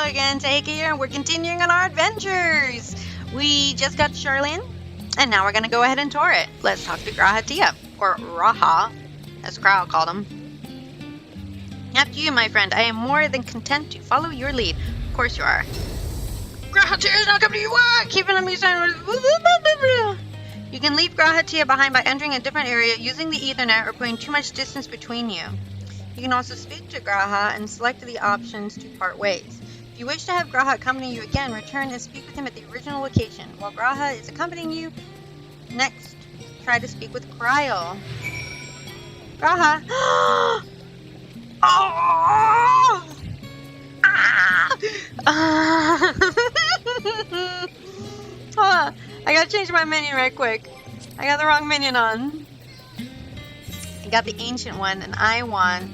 Hello again, Taika here, and we're continuing on our adventures. We just got Charlene, and now we're going to go ahead and tour it. Let's talk to Grahatia, or Raha, as Crow called him. After you, my friend. I am more than content to follow your lead. Of course you are. Grahatia is not coming to your work! Keeping on me saying... You can leave Grahatia behind by entering a different area, using the Ethernet, or putting too much distance between you. You can also speak to Graha and select the options to part ways. If you wish to have Graha accompany you again, return and speak with him at the original location. While Graha is accompanying you, next, try to speak with Cryle. Graha! Oh! I gotta change my minion right quick. I got the wrong minion on. I got the ancient one, and I want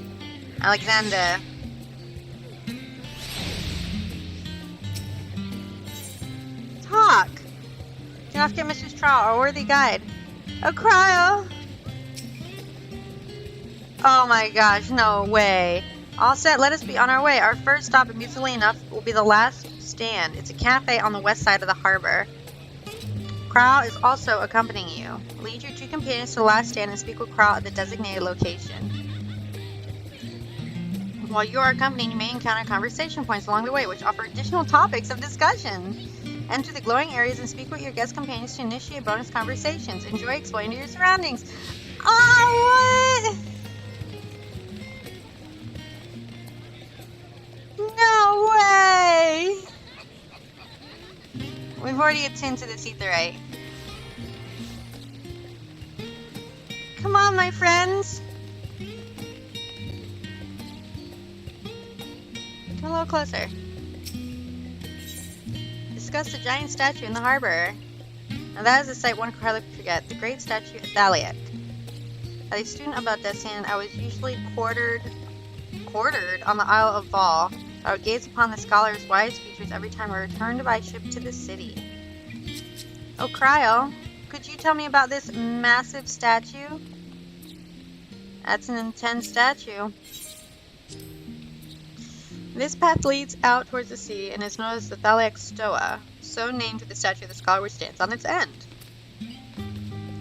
Alexander. Talk! Do not forget Mrs. Trout, our worthy guide. Oh, Cryo! Oh my gosh, no way. All set, let us be on our way. Our first stop, amusingly enough, will be the last stand. It's a cafe on the west side of the harbor. Crow is also accompanying you. Lead your two companions to the last stand and speak with Crow at the designated location. While you are accompanied, you may encounter conversation points along the way, which offer additional topics of discussion. Enter the glowing areas and speak with your guest companions to initiate bonus conversations. Enjoy exploring your surroundings. Oh, what? No way! We've already attuned to this etherite. Come on, my friends! Come a little closer. Discuss the giant statue in the harbor. Now that is a sight one could hardly forget. The great statue of Thaliak. As a student of Baldessian, I was usually quartered on the Isle of Val. I would gaze upon the scholar's wise features every time I returned by ship to the city. Oh, Cryo, could you tell me about this massive statue? That's an intense statue. This path leads out towards the sea and is known as the Thaliak Stoa, so named for the statue of the scholar which stands on its end.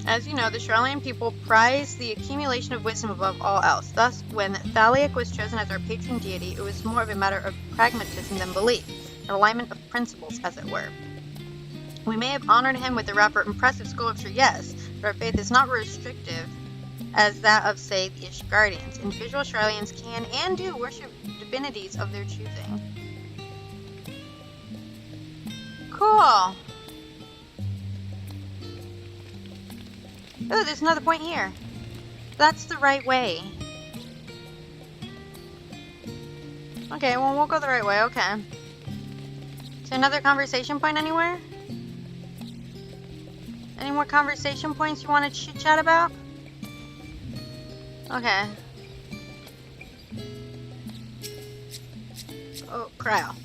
As you know, the Charlene people prize the accumulation of wisdom above all else. Thus, when Thaliak was chosen as our patron deity, it was more of a matter of pragmatism than belief, an alignment of principles, as it were. We may have honored him with a rather impressive sculpture, yes, but our faith is not restrictive as that of, say, the Ishgardians. Individual Charlians can and do worship divinities of their choosing. Cool! Oh, there's another point here. That's the right way. Okay, well, we'll go the right way, okay. Is there another conversation point anywhere? Any more conversation points you want to chit-chat about? Okay. Oh, Cryo.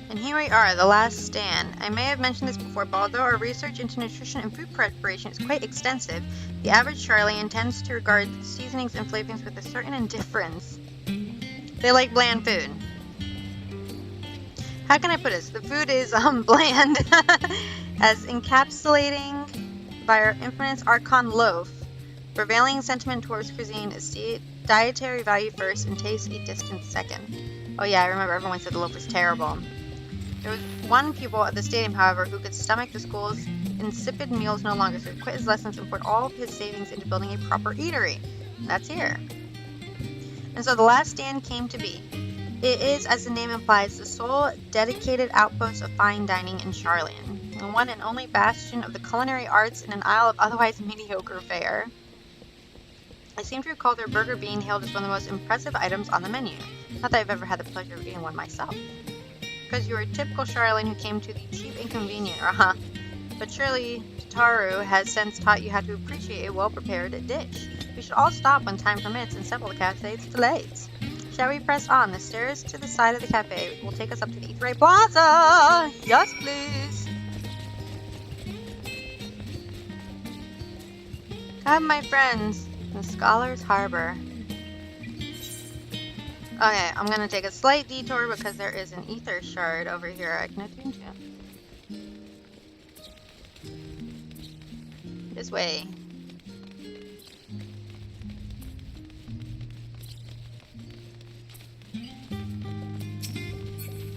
And here we are, the last stand. I may have mentioned this before, but although our research into nutrition and food preparation is quite extensive, the average Charlian tends to regard seasonings and flavorings with a certain indifference. They like bland food. How can I put this? The food is bland, as encapsulating by our infamous Archon loaf. Prevailing sentiment towards cuisine is dietary value first and taste a distant second. Oh yeah, I remember everyone said the loaf was terrible. There was one pupil at the stadium, however, who could stomach the school's insipid meals no longer, so he quit his lessons and poured all of his savings into building a proper eatery. And that's here. And so the last stand came to be. It is, as the name implies, the sole dedicated outpost of fine dining in Charlian, and one and only bastion of the culinary arts in an isle of otherwise mediocre fare. I seem to recall their burger being hailed as one of the most impressive items on the menu. Not that I've ever had the pleasure of eating one myself. Because you are a typical Charlene who came to the cheap and convenient, But surely Taru has since taught you how to appreciate a well-prepared dish. We should all stop when time permits and settle the cafe's delays. Shall we press on? The stairs to the side of the cafe will take us up to the Etherite Plaza! Yes, please! Come, my friends. The Scholar's Harbor. Okay, I'm gonna take a slight detour because there is an ether shard over here I can attune to. This way.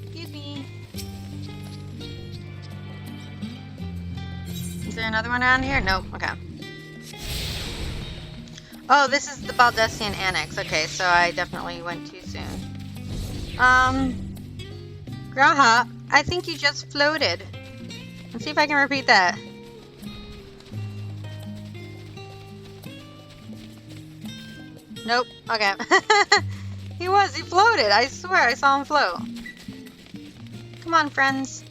Excuse me. Is there another one around here? Nope. Okay. Oh, this is the Baldessian Annex. Okay, so I definitely went too soon. Graha, I think you just floated. Let's see if I can repeat that. Nope. Okay. He floated. I swear I saw him float. Come on, friends.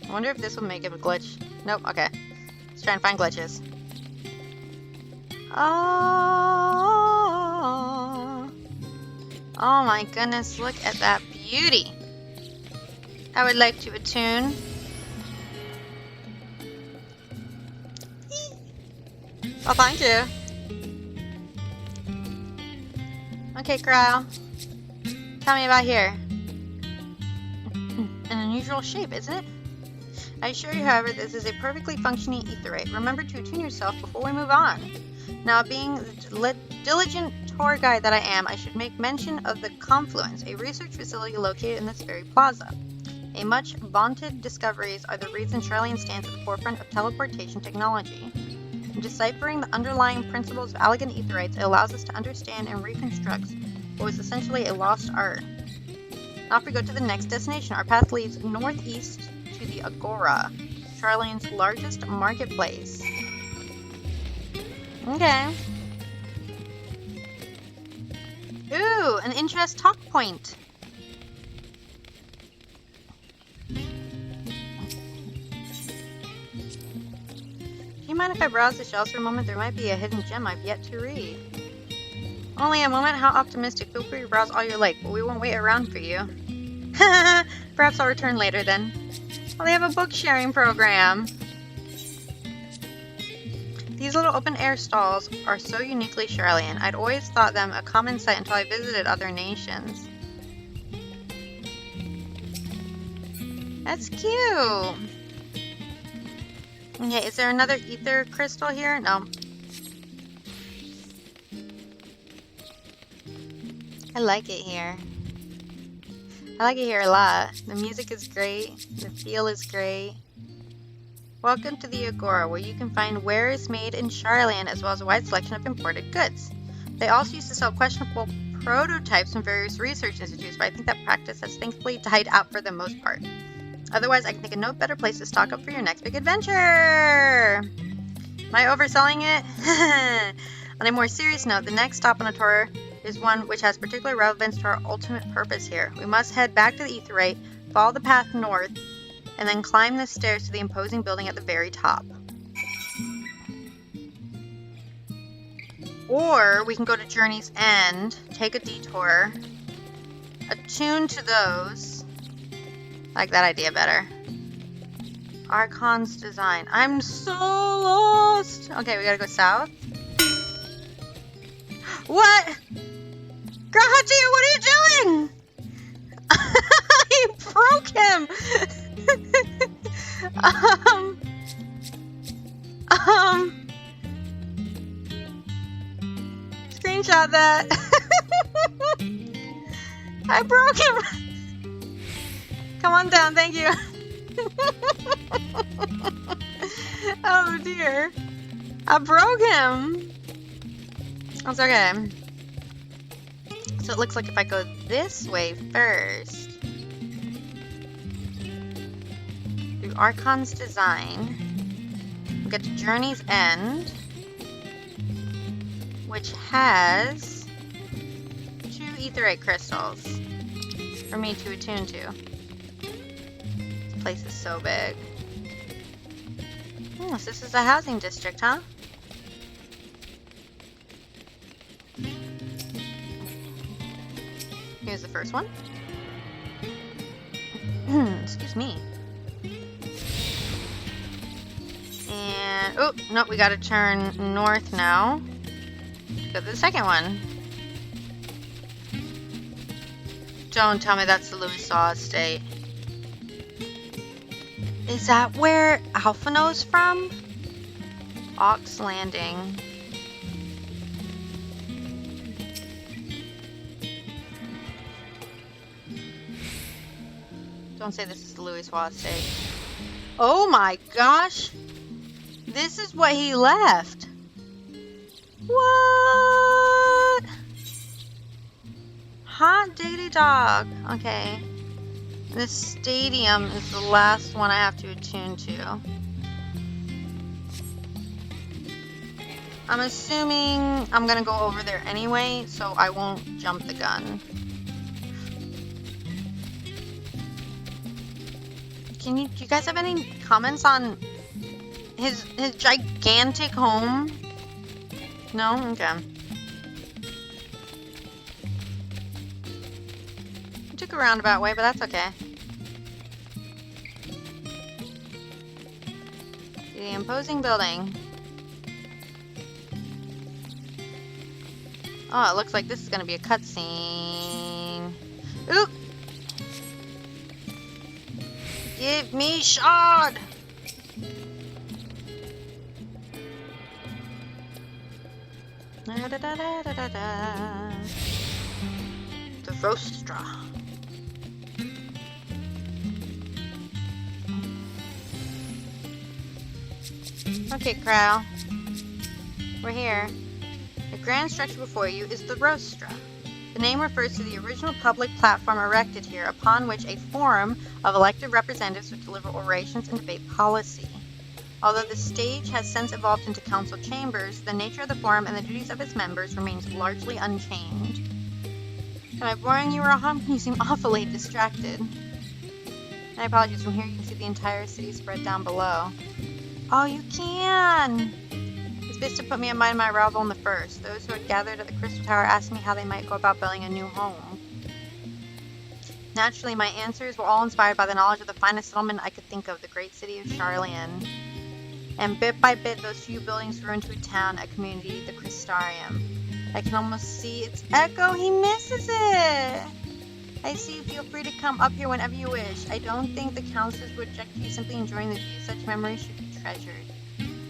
I wonder if this will make him a glitch. Nope. Okay. Let's try and find glitches. Oh. Oh my goodness, look at that beauty. I would like to attune. Oh, thank you. Okay, Crow. Tell me about here. An unusual shape, isn't it? I assure you, however, this is a perfectly functioning etherite. Remember to attune yourself before we move on. Now, being the diligent tour guide that I am, I should make mention of the Confluence, a research facility located in this very plaza. A much vaunted discoveries are the reason Charlian stands at the forefront of teleportation technology. In deciphering the underlying principles of elegant etherites, it allows us to understand and reconstruct what was essentially a lost art. Now if we go to the next destination, our path leads northeast to the Agora, Charlian's largest marketplace. Okay. Ooh, an interest talk point. Do you mind if I browse the shelves for a moment? There might be a hidden gem I've yet to read. Only a moment? How optimistic. Feel free to browse all you like, but we won't wait around for you. Perhaps I'll return later then. Well, they have a book sharing program. These little open-air stalls are so uniquely Charlian. I'd always thought them a common sight until I visited other nations. That's cute! Okay, is there another ether crystal here? No. I like it here. I like it here a lot. The music is great. The feel is great. Welcome to the Agora, where you can find wares made in Charlian as well as a wide selection of imported goods. They also used to sell questionable prototypes from various research institutes, but I think that practice has thankfully died out for the most part. Otherwise, I can think of no better place to stock up for your next big adventure! Am I overselling it? On a more serious note, the next stop on the tour is one which has particular relevance to our ultimate purpose here. We must head back to the Etherite, follow the path north, and then climb the stairs to the imposing building at the very top. Or we can go to Journey's End, take a detour, attune to those. I like that idea better. Archon's design. I'm so lost! Okay, we gotta go south. What? Grahaji, what are you doing? I broke him! Screenshot that. I broke him. Come on down, thank you. Oh dear. I broke him. That's okay. So it looks like if I go this way first, through Archon's design, we'll get to Journey's End, which has 2 etherite crystals for me to attune to. This place is so big. Oh, so this is a housing district, huh? Here's the first one. Excuse me. And, oh, no, we gotta turn north now. Go to the second one. Don't tell me that's the Louis estate. Is that where Alphino's from? Ox Landing. Don't say this is the Louis estate. Oh my gosh! This is what he left! What? Hot diggity dog. Okay. This stadium is the last one I have to attune to. I'm assuming I'm gonna go over there anyway, so I won't jump the gun. Do you guys have any comments on his gigantic home? No? Okay. I took a roundabout way, but that's okay. See the imposing building. Oh, it looks like this is gonna be a cutscene. Oop! Give me shard! Da, da, da, da, da, da. The Rostra. Okay, Crow. We're here. The grand structure before you is the Rostra. The name refers to the original public platform erected here, upon which a forum of elected representatives would deliver orations and debate policy. Although the stage has since evolved into council chambers, the nature of the forum and the duties of its members remains largely unchanged. Am I boring you, Raham? You seem awfully distracted. My apologies, from here you can see the entire city spread down below. Oh, you can! This vista put me in mind of my arrival in the first. Those who had gathered at the Crystal Tower asked me how they might go about building a new home. Naturally, my answers were all inspired by the knowledge of the finest settlement I could think of, the great city of Charlian. And bit by bit, those few buildings grew into a town, a community, the Crystarium. I can almost see its echo. He misses it! I see you. Feel free to come up here whenever you wish. I don't think the councilors would object to you simply enjoying the view. Such memories should be treasured.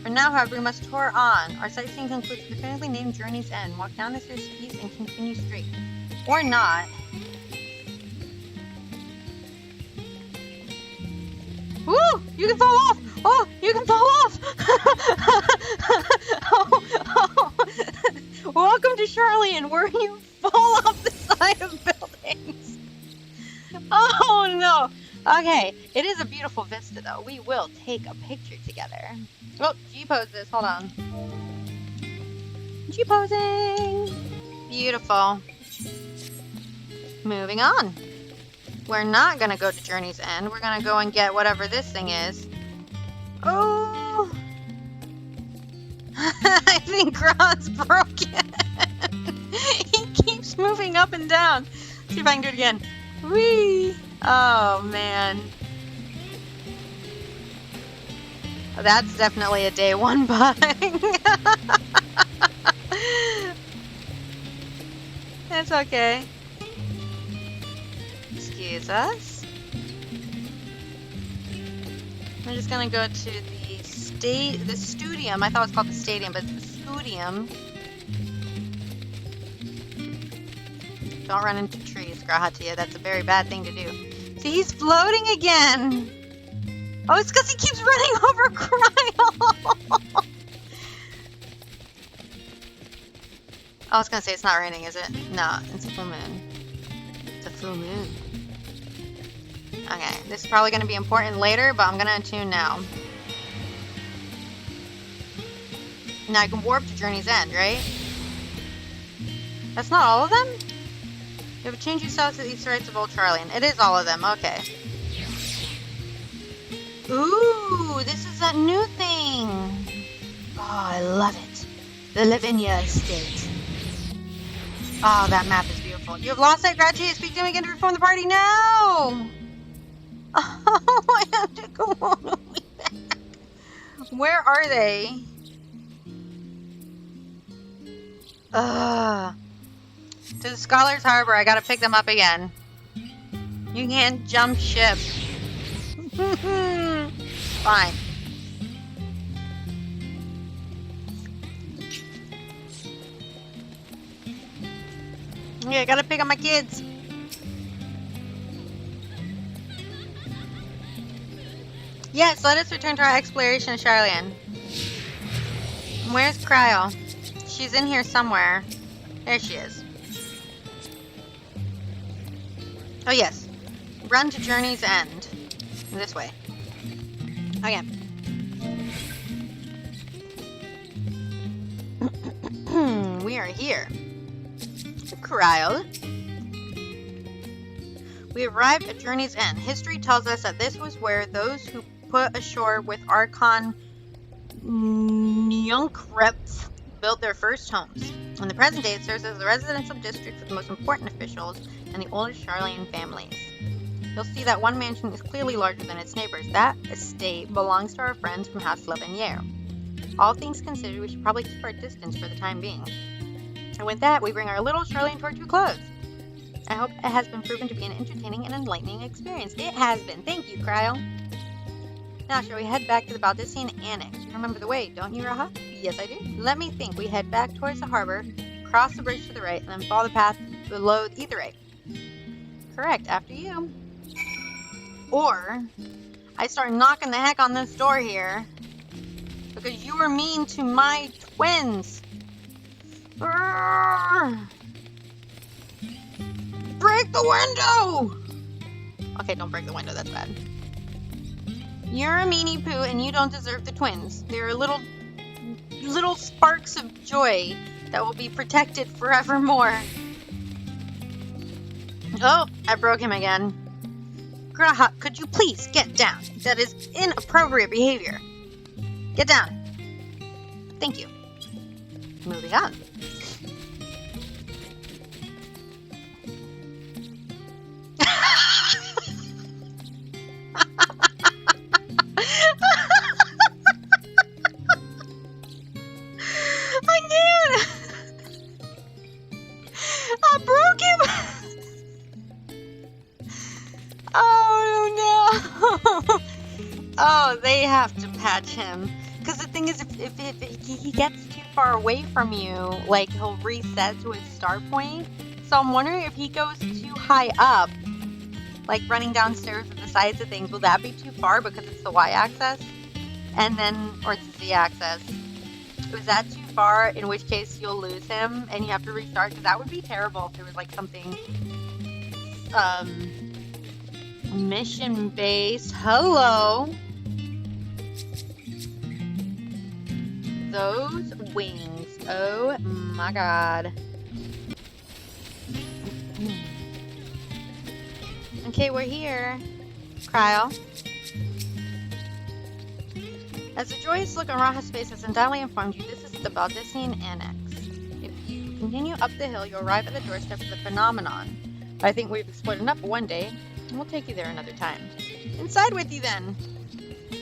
For now, however, we must tour on. Our sightseeing concludes with the definitively named Journey's End. Walk down this piece and continue straight. Or not. Woo! You can fall off! Oh! You can fall off! oh. Welcome to Charlian, where you fall off the side of buildings. Oh no! Okay, it is a beautiful vista though. We will take a picture together. Oh, G-pose this. Hold on. G-posing! Beautiful. Moving on. We're not gonna go to Journey's End. We're gonna go and get whatever this thing is. Oh! I think Gron's broken. He keeps moving up and down. Let's see if I can do it again. Whee! Oh, man. That's definitely a day one bug. It's okay. Excuse us. I'm just gonna go to the Studium. I thought it was called the Stadium, but it's the Studium. Don't run into trees, Grahatia. That's a very bad thing to do. See, he's floating again. Oh, it's because he keeps running over Cryo. I was gonna say it's not raining, is it? No, it's a full moon. It's a full moon. Okay, this is probably gonna be important later, but I'm gonna attune now. Now I can warp to Journey's End, right? That's not all of them? You have changed yourself to the Easter Rites of Old Charlian. It is all of them, okay. Ooh, this is that new thing. Oh, I love it. The Lavinia Estate. Oh, that map is beautiful. You have lost that Gratia. Speak to him again to reform the party. No! Oh, I have to go all the way back. Where are they? To the Scholar's Harbor. I gotta pick them up again. You can't jump ship. Fine. Okay, I gotta pick up my kids. Yes, let us return to our exploration of Charlian. Where's Cryo? She's in here somewhere. There she is. Oh yes. Run to Journey's End. This way. Okay. We are here. Cryo. We arrived at Journey's End. History tells us that this was where those who put ashore with Archon Nyunkrepth built their first homes. In the present day, it serves as the residential district for the most important officials and the oldest Charlian families. You'll see that one mansion is clearly larger than its neighbors. That estate belongs to our friends from House Laveniere. All things considered, we should probably keep our distance for the time being. And with that, we bring our little Charlian tour to a close. I hope it has been proven to be an entertaining and enlightening experience. It has been. Thank you, Cryo. Now, shall we head back to the Baldician Annex? You remember the way, don't you, Raha? Yes, I do. Let me think. We head back towards the harbor, cross the bridge to the right, and then follow the path below the Aetheryte. Correct. After you. Or, I start knocking the heck on this door here, because you were mean to my twins. Urgh! Break the window! Okay, don't break the window, that's bad. You're a meanie poo and you don't deserve the twins. They're little sparks of joy that will be protected forevermore. Oh, I broke him again. Graha, could you please get down? That is inappropriate behavior. Get down. Thank you. Moving on. Oh, they have to patch him. Because the thing is, if he gets too far away from you, like, he'll reset to his start point. So I'm wondering if he goes too high up, like running downstairs with the sides of things, will that be too far because it's the y-axis? And then, or it's the z-axis. Was that too far, in which case you'll lose him and you have to restart? Because that would be terrible if there was, like, something, mission-based. Hello! Those wings. Oh my god. Okay, we're here. Cryo. As the joyous look on Raha's face has undoubtedly informed you, this is the Baldician Annex. If you continue up the hill, you'll arrive at the doorstep of the phenomenon. I think we've explored enough for one day, and we'll take you there another time. Inside with you then!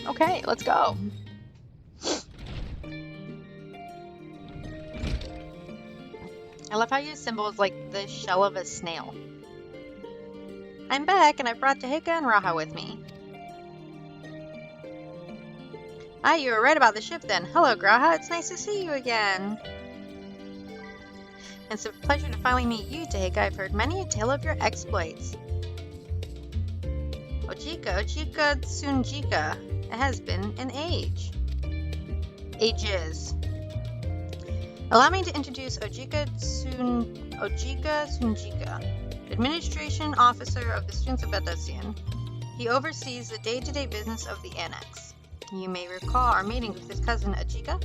Okay, let's go. I love how you symbol is like the shell of a snail. I'm back, and I brought Tahika and Raha with me. Ah, you were right about the ship then. Hello, Graha. It's nice to see you again. It's a pleasure to finally meet you, Tahika. I've heard many a tale of your exploits. Ojika Tsunjika. It has been an age. Ages. Allow me to introduce Ojika Tsunjika, Administration Officer of the Students of Baldician. He oversees the day-to-day business of the Annex. You may recall our meeting with his cousin Ojika.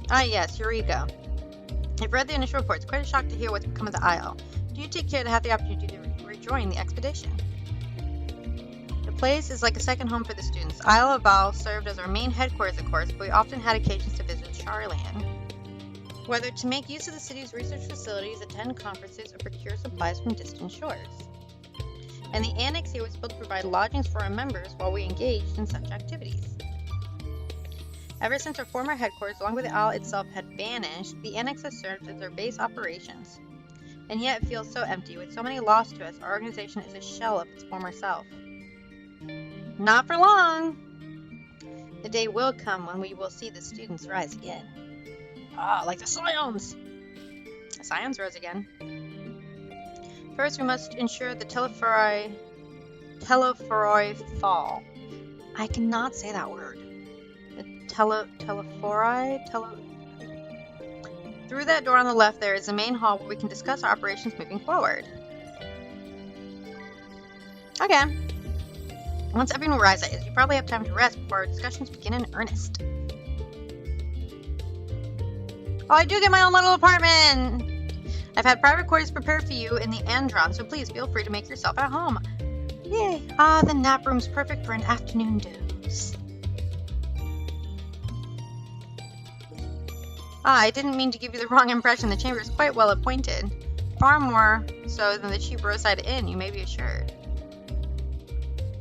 Ah yes, Eureka. I've read the initial reports. Quite a shock to hear what's become of the Isle. Do you take care to have the opportunity to rejoin the expedition? The place is like a second home for the students. Isle of Val served as our main headquarters, of course, but we often had occasions to visit Charlian. Whether to make use of the city's research facilities, attend conferences, or procure supplies from distant shores. And the annex here was built to provide lodgings for our members while we engaged in such activities. Ever since our former headquarters, along with the Isle itself, had vanished, the annex has served as our base operations. And yet it feels so empty. With so many lost to us, our organization is a shell of its former self. Not for long! The day will come when we will see the students rise again. Ah, like the Scions! The Scions rose again. First, we must ensure the Telephoroi fall. I cannot say that word. The Telephoroi? Through that door on the left, there is the main hall where we can discuss our operations moving forward. Okay. Once everyone rises, you probably have time to rest before our discussions begin in earnest. Oh, I do get my own little apartment! I've had private quarters prepared for you in the Andron, so please feel free to make yourself at home. Yay! Ah, the nap room's perfect for an afternoon doze. Ah, I didn't mean to give you the wrong impression. The chamber is quite well appointed. Far more so than the cheap roadside inn, you may be assured.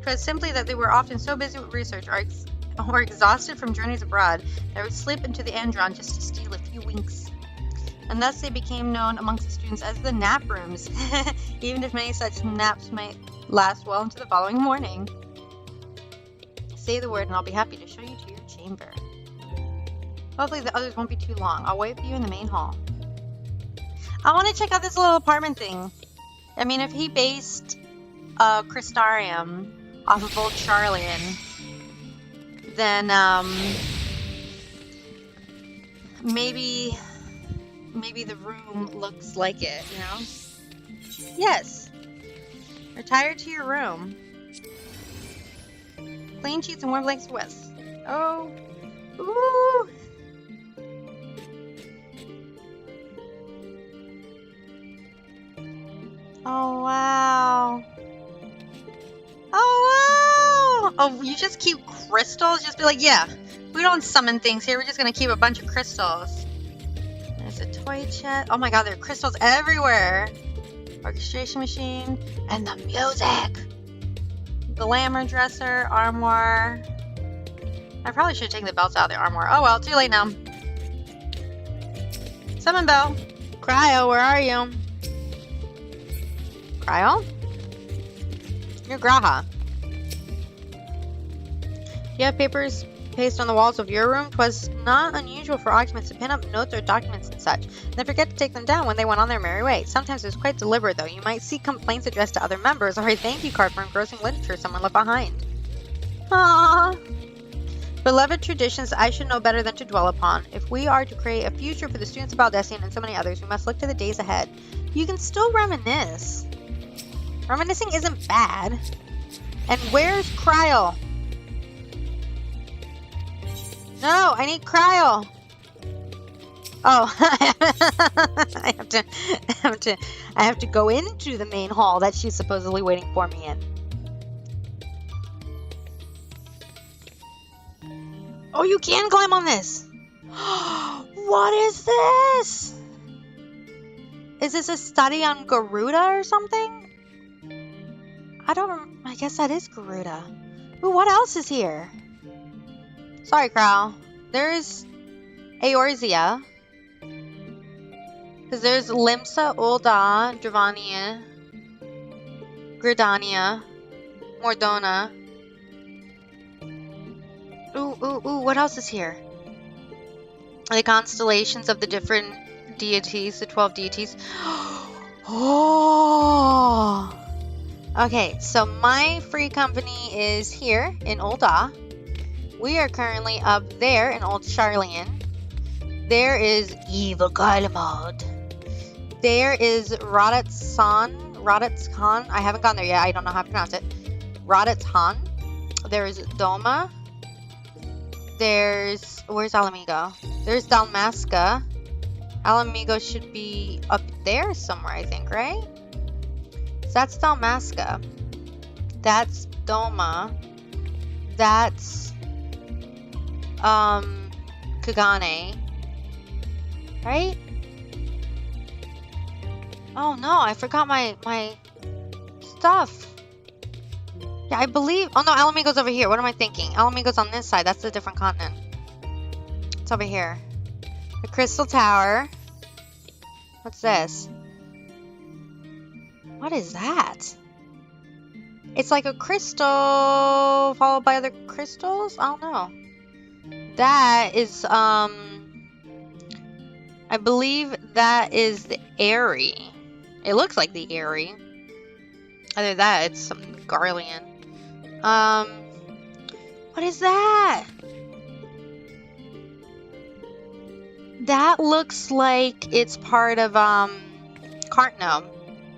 'Twas simply that they were often so busy with research or exhausted from journeys abroad that they would slip into the Andron just to steal a few winks. And thus they became known amongst the students as the nap rooms, even if many such naps might last well into the following morning. Say the word and I'll be happy to show you to your chamber. Hopefully the others won't be too long. I'll wait for you in the main hall. I want to check out this little apartment thing. I mean, if he based Crystarium off of Old Charlian, then maybe the room looks like it, you know? Yes. Retire to your room. Clean sheets and warm blankets for Wes. Oh. Ooh. Oh, wow. Oh, wow. Oh, you just keep crystals? Just be like, yeah, we don't summon things here. We're just going to keep a bunch of crystals. There's a toy chest. Oh my god, there are crystals everywhere. Orchestration machine. And the music. Glamour dresser. Armoire. I probably should have taken the belts out of the armoire. Oh well, too late now. Summon bell. Cryo, where are you? Cryo? You're Graha. Do you have papers pasted on the walls of your room? 'Twas not unusual for occupants to pin up notes or documents and such, and then forget to take them down when they went on their merry way. Sometimes it was quite deliberate, though. You might see complaints addressed to other members, or a thank you card for engrossing literature someone left behind. Aww. Beloved traditions I should know better than to dwell upon. If we are to create a future for the students of Baldessian and so many others, we must look to the days ahead. You can still reminisce. Reminiscing isn't bad. And where's Cryo? No, I need Cryo. Oh, I have to go into the main hall that she's supposedly waiting for me in. Oh, you can climb on this. What is this? Is this a study on Garuda or something? I guess that is Garuda. Ooh, what else is here? Sorry, Crow. There's Eorzea. Because there's Limsa, Ulda, Dravania, Gridania, Mordona. Ooh, what else is here? The constellations of the different deities, the 12 deities. Oh! Okay, so my free company is here in Ulda. We are currently up there in Old Charlian. There is Evil Garlemald. There is Rodetz Khan. I haven't gone there yet. I don't know how to pronounce it. Rodetz Han. There is Doma. There's... Where's Alamigo? There's Dalmasca. Alamigo should be up there somewhere, I think, right? So that's Dalmasca. That's Doma. That's... Kagane. Right? Oh no, I forgot my stuff. Yeah, I believe... Oh no, Alamigo's over here. What am I thinking? Alamigo's on this side. That's a different continent. It's over here. The Crystal Tower. What's this? What is that? It's like a crystal followed by other crystals? I don't know. That is, I believe that is the Airy. It looks like the Airy. Other than that, it's something Garlean. What is that? That looks like it's part of, Cartno.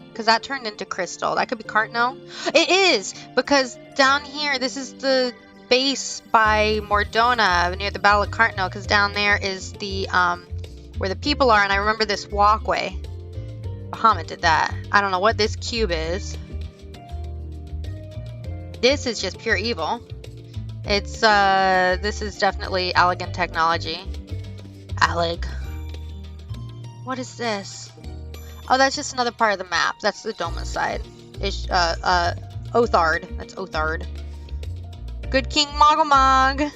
Because that turned into crystal. That could be Cartno. It is! Because down here, this is the base by Mordona near the Battle of Cartno. Because down there is the, where the people are. And I remember this walkway. Bahamut did that. I don't know what this cube is. This is just pure evil. It's, this is definitely elegant technology. Alleg. What is this? Oh, that's just another part of the map. That's the Doma side. Othard. That's Othard. Good King Mogomog.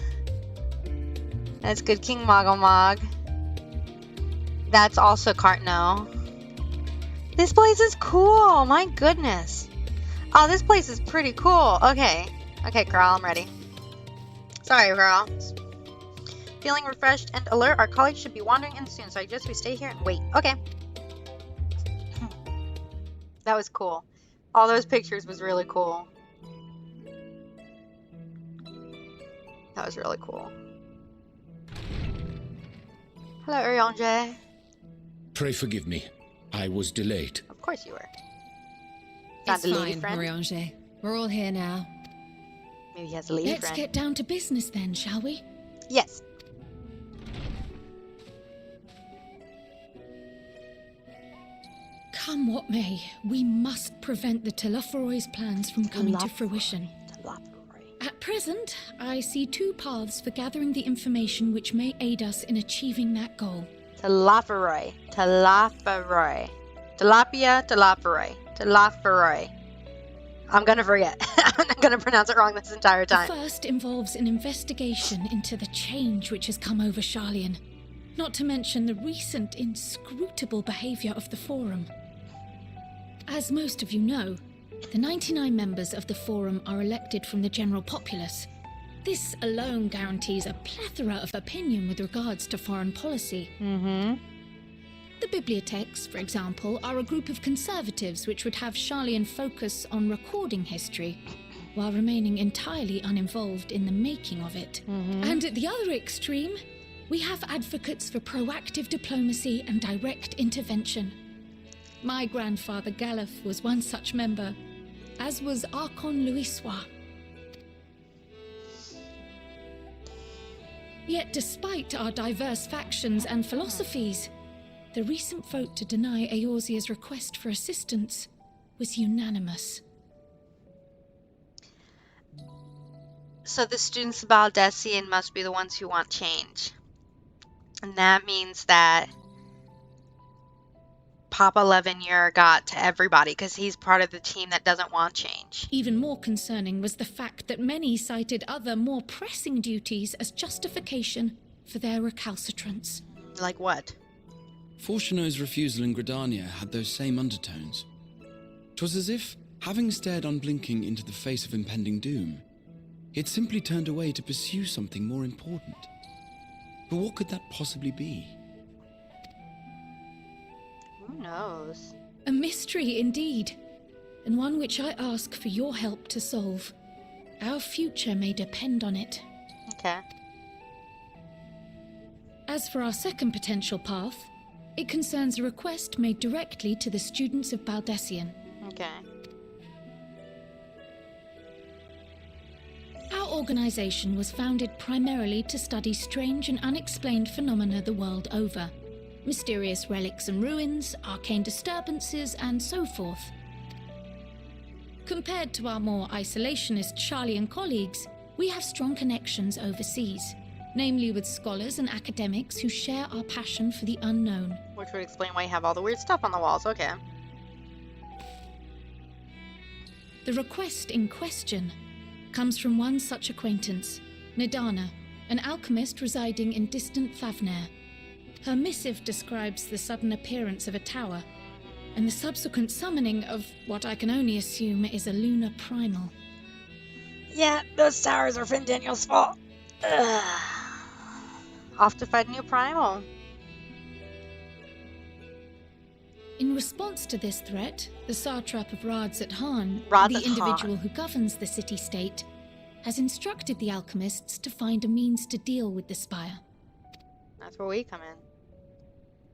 That's Good King Mogomog. That's also Cartno. This place is cool. My goodness. Oh, this place is pretty cool. Okay. Okay, Carl, I'm ready. Sorry, Carl. Feeling refreshed and alert, our colleagues should be wandering in soon, so I suggest we stay here and wait. Okay. That was cool. All those pictures was really cool. That was really cool. Hello, Urianger. Pray forgive me. I was delayed. Of course you were. It's fine, Urianger. We're all here now. Maybe he has a lady Let's friend. get down to business then, shall we? Yes. Come what may, we must prevent the Telophoroi's plans from coming to fruition. At present, I see two paths for gathering the information which may aid us in achieving that goal. Telophoroi. Telophoroi. Tilapia, Telophoroi. Telophoroi. I'm gonna forget. I'm gonna pronounce it wrong this entire time. The first involves an investigation into the change which has come over Sharlayan, not to mention the recent inscrutable behavior of the Forum. As most of you know, the 99 members of the Forum are elected from the general populace. This alone guarantees a plethora of opinion with regards to foreign policy. The bibliotheques, for example, are a group of conservatives which would have Sharlayan focus on recording history, while remaining entirely uninvolved in the making of it. And at the other extreme, we have advocates for proactive diplomacy and direct intervention. My grandfather Galef was one such member, as was Archon Louisois. Yet despite our diverse factions and philosophies, the recent vote to deny Eorzea's request for assistance was unanimous. So the students of Baldessian must be the ones who want change. And that means that Papa Levenure got to everybody because he's part of the team that doesn't want change. Even more concerning was the fact that many cited other more pressing duties as justification for their recalcitrance. Like what? Fortuno's refusal in Gridania had those same undertones. 'Twas as if, having stared unblinking into the face of impending doom, he had simply turned away to pursue something more important. But what could that possibly be? Who knows? A mystery indeed, and one which I ask for your help to solve. Our future may depend on it. Okay. As for our second potential path, it concerns a request made directly to the students of Baldessian. Okay. Our organization was founded primarily to study strange and unexplained phenomena the world over. Mysterious relics and ruins, arcane disturbances, and so forth. Compared to our more isolationist Sharlayan colleagues, we have strong connections overseas, namely with scholars and academics who share our passion for the unknown. Which would explain why you have all the weird stuff on the walls. Okay. The request in question comes from one such acquaintance, Nadana, an alchemist residing in distant Favnair. Her missive describes the sudden appearance of a tower, and the subsequent summoning of what I can only assume is a lunar primal. Yeah, those towers are Finn Daniel's fault. Ugh. Off to fight a new primal. In response to this threat, the satrap of Radzat-Han, Radzat-Han. the individual who governs the city-state, has instructed the alchemists to find a means to deal with the spire. That's where we come in.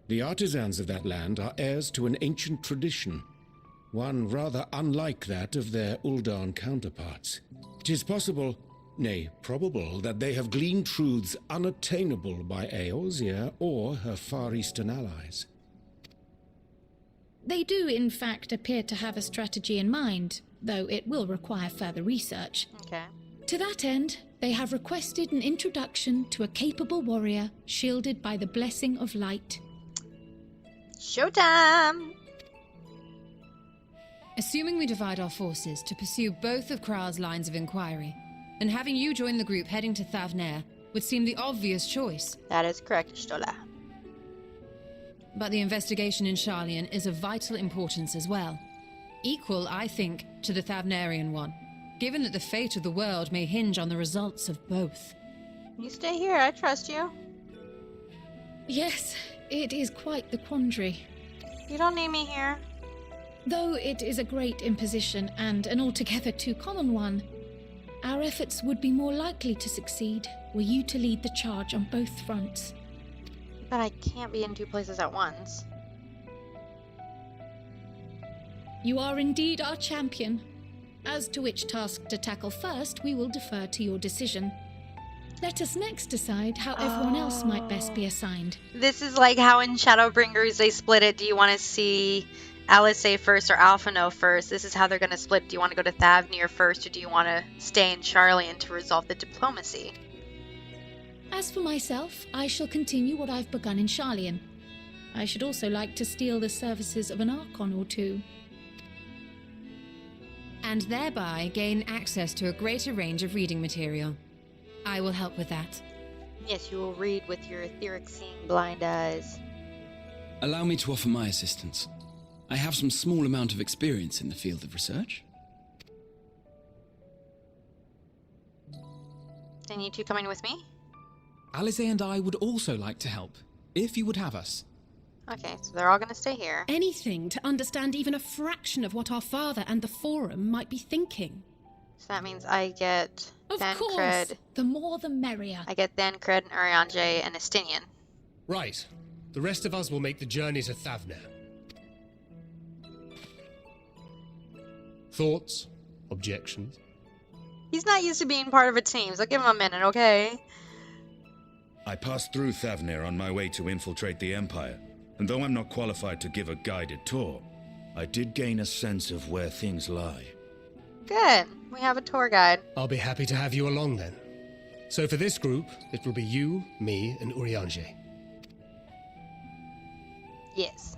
The artisans of that land are heirs to an ancient tradition, one rather unlike that of their Uldan counterparts. It is possible, nay, probable, that they have gleaned truths unattainable by Eorzea or her Far Eastern allies. They do, in fact, appear to have a strategy in mind, though it will require further research. Okay. To that end, they have requested an introduction to a capable warrior shielded by the blessing of light. Showtime! Assuming we divide our forces to pursue both of Kral's lines of inquiry, then having you join the group heading to Thavnair would seem the obvious choice. That is correct, Stola. But the investigation in Sharlayan is of vital importance as well. Equal, I think, to the Thavnarian one, given that the fate of the world may hinge on the results of both. You stay here, I trust you. Yes, it is quite the quandary. You don't need me here. Though it is a great imposition and an altogether too common one, our efforts would be more likely to succeed were you to lead the charge on both fronts. But I can't be in two places at once. You are indeed our champion. As to which task to tackle first, we will defer to your decision. Let us next decide how everyone else might best be assigned. This is like how in Shadowbringers they split it. Do you want to see Alizé first or Alphino first? This is how they're going to split. Do you want to go to Thavnair first, or do you want to stay in Sharlayan to resolve the diplomacy? As for myself, I shall continue what I've begun in Sharlayan. I should also like to steal the services of an Archon or two. And thereby gain access to a greater range of reading material. I will help with that. Yes, you will read with your etheric seeing blind eyes. Allow me to offer my assistance. I have some small amount of experience in the field of research. Then you two coming with me? Alizé and I would also like to help, if you would have us. Okay, so they're all going to stay here. Anything to understand even a fraction of what our father and the Forum might be thinking. So that means I get Of Thancred. course, the more the merrier. I get Thancred and Urianger and Estinian. Right. The rest of us will make the journey to Thavnair. Thoughts? Objections? He's not used to being part of a team, so give him a minute, okay? I passed through Thavnair on my way to infiltrate the Empire, and though I'm not qualified to give a guided tour, I did gain a sense of where things lie. Good. We have a tour guide. I'll be happy to have you along then. So for this group, it will be you, me, and Urianger. Yes.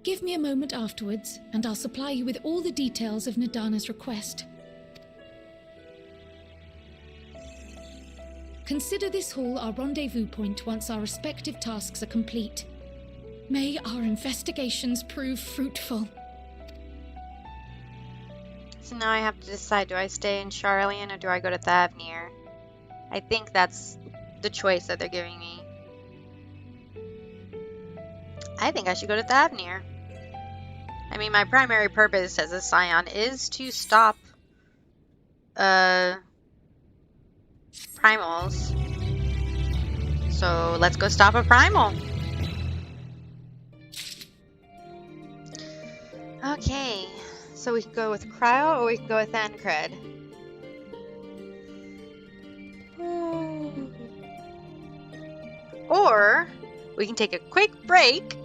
Give me a moment afterwards, and I'll supply you with all the details of Nadana's request. Consider this hall our rendezvous point once our respective tasks are complete. May our investigations prove fruitful. So now I have to decide, do I stay in Sharlayan or do I go to Thavnair? I think that's the choice that they're giving me. I think I should go to Thavnair. I mean, my primary purpose as a Scion is to stop primals. So let's go stop a primal. Okay, so we can go with Cryo or we can go with Thancred. Or we can take a quick break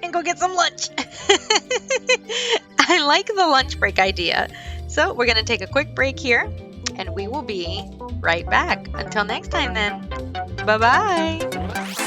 and go get some lunch. I like the lunch break idea. So we're going to take a quick break here and we will be right back. Until next time then. Bye-bye.